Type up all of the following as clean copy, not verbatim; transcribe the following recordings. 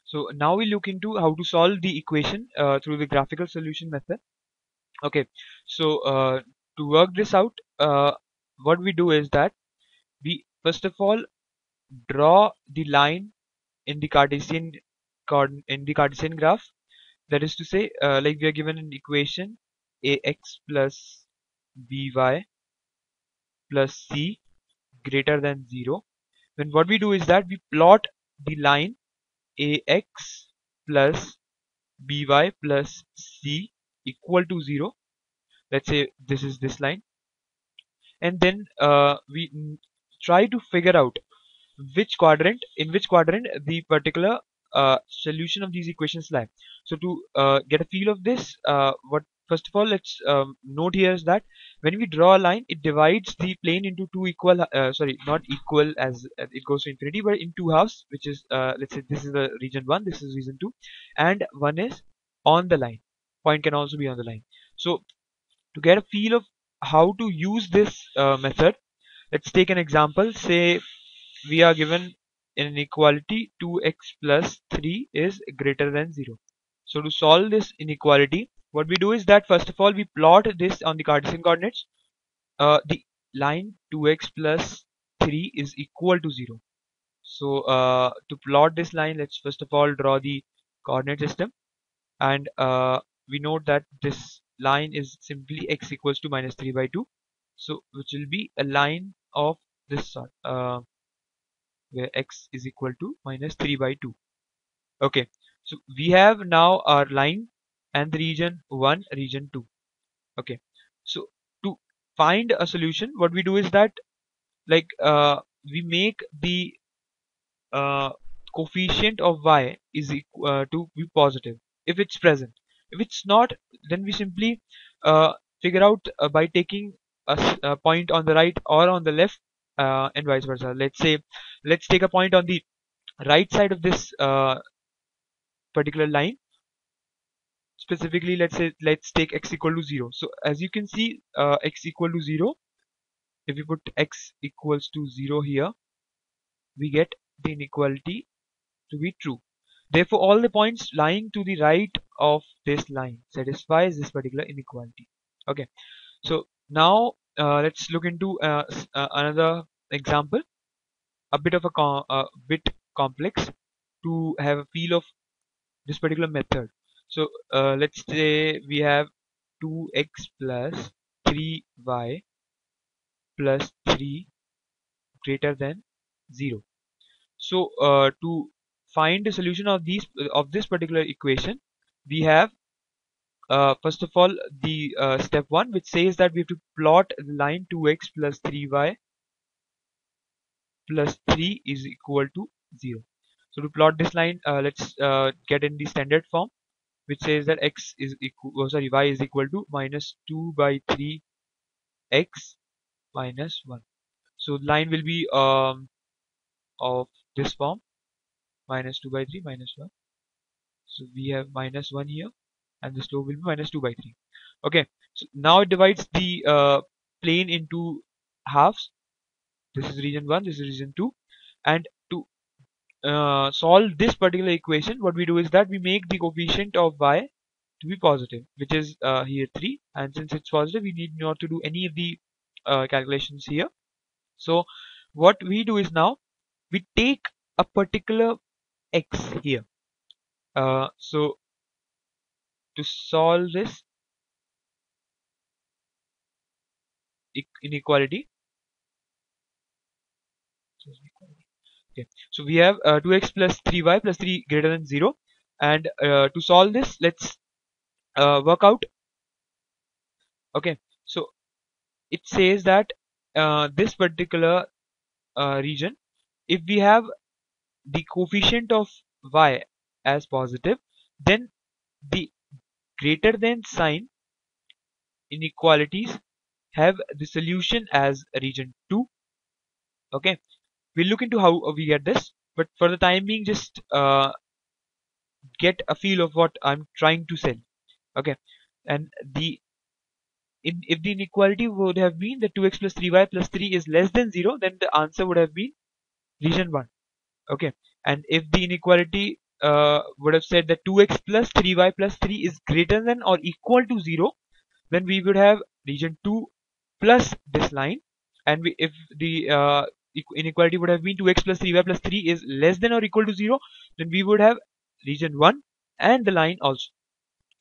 So now we look into how to solve the equation through the graphical solution method. Okay, so to work this out, what we do is that we first of all draw the line in the Cartesian graph. That is to say, like we are given an equation ax plus by plus c greater than 0. Then what we do is that we plot the line ax plus by plus c equal to 0. Let's say this is this line, and then we try to figure out in which quadrant the particular solution of these equations lie. So to get a feel of this, what first of all let's note here is that when we draw a line, it divides the plane into two equal sorry, not equal as it goes to infinity, but in two halves, which is let's say this is the region 1, this is region 2, and one is on the line. Point can also be on the line. So to get a feel of how to use this method, let's take an example. Say we are given an inequality 2x plus 3 is greater than 0. So to solve this inequality, what we do is that first of all we plot this on the Cartesian coordinates. The line 2x plus 3 is equal to 0. So to plot this line, let's first of all draw the coordinate system, and we note that this line is simply x equals to minus 3 by 2. So which will be a line of this sort, where x is equal to minus 3 by 2. Okay, so we have now our line and the region 1, region 2. Okay, so to find a solution, what we do is that, like we make the uh, coefficient of y is to be positive if it's present. If it's not, then we simply figure out by taking a point on the right or on the left, and vice versa. Let's take a point on the right side of this particular line. Specifically, let's take x equal to 0. So as you can see, x equal to 0, if we put x equals to 0 here, we get the inequality to be true. Therefore, all the points lying to the right of this line satisfies this particular inequality. Okay, so now let's look into another example, a bit of a bit complex, to have a feel of this particular method. So let's say we have 2x plus 3y plus 3 greater than 0. So to find the solution of this particular equation, we have first of all the step 1, which says that we have to plot the line 2x plus 3y plus 3 is equal to 0. So to plot this line, let's get in the standard form, which says that x is equal, y is equal to minus 2 by 3 x minus 1. So the line will be of this form, minus 2 by 3 minus 1. So we have minus 1 here, and the slope will be minus 2 by 3. Okay, so now it divides the plane into halves. This is region 1, this is region 2, and to solve this particular equation, what we do is that we make the coefficient of y to be positive, which is here 3, and since it's positive, we need not to do any of the calculations here. So what we do is now we take a particular x here. So to solve this inequality, okay, so we have 2x plus 3y plus 3 greater than 0, and to solve this, let's work out. Okay, so it says that this particular region, if we have the coefficient of y as positive, then the greater than sign inequalities have the solution as region 2. Okay, we'll look into how we get this, but for the time being, just get a feel of what I'm trying to say. Okay, and if the inequality would have been that 2x plus 3y plus 3 is less than 0, then the answer would have been region 1. Okay, and if the inequality would have said that 2x plus 3y plus 3 is greater than or equal to 0, then we would have region 2 plus this line, and if the inequality would have been 2x plus 3y plus 3 is less than or equal to 0, then we would have region 1 and the line also.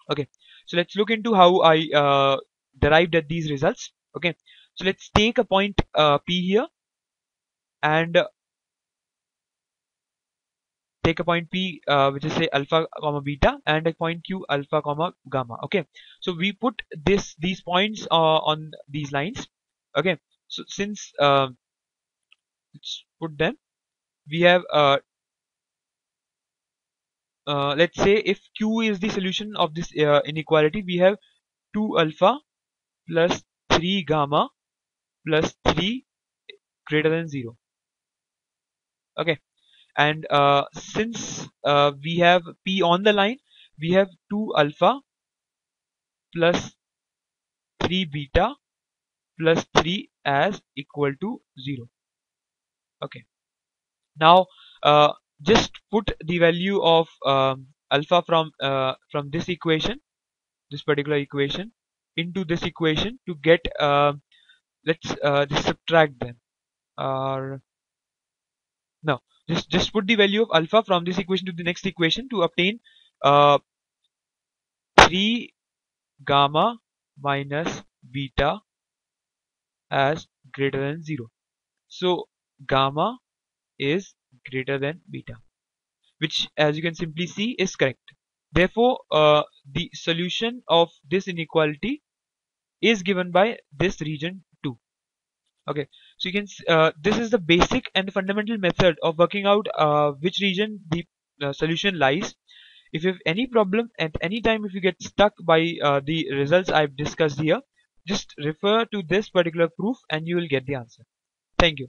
Okay, so let's look into how I derived at these results. Okay, so let's take a point P here and take a point P which is say alpha comma beta, and a point Q alpha comma gamma. Okay, so we put these points on these lines. Okay, so since let's put them, we have let's say if Q is the solution of this inequality, we have 2 alpha plus 3 gamma plus 3 greater than 0. Okay, and since we have P on the line, we have 2 alpha plus 3 beta plus 3 as equal to 0. Okay, now just put the value of alpha from this equation, this particular equation, into this equation to get let's just subtract them, or no, just put the value of alpha from this equation to the next equation to obtain 3 gamma minus beta as greater than 0. So gamma is greater than beta, which as you can simply see is correct. Therefore the solution of this inequality is given by this region 2. Okay, so you can this is the basic and fundamental method of working out which region the solution lies. If you have any problem at any time, if you get stuck by the results I've discussed here, just refer to this particular proof and you will get the answer. Thank you.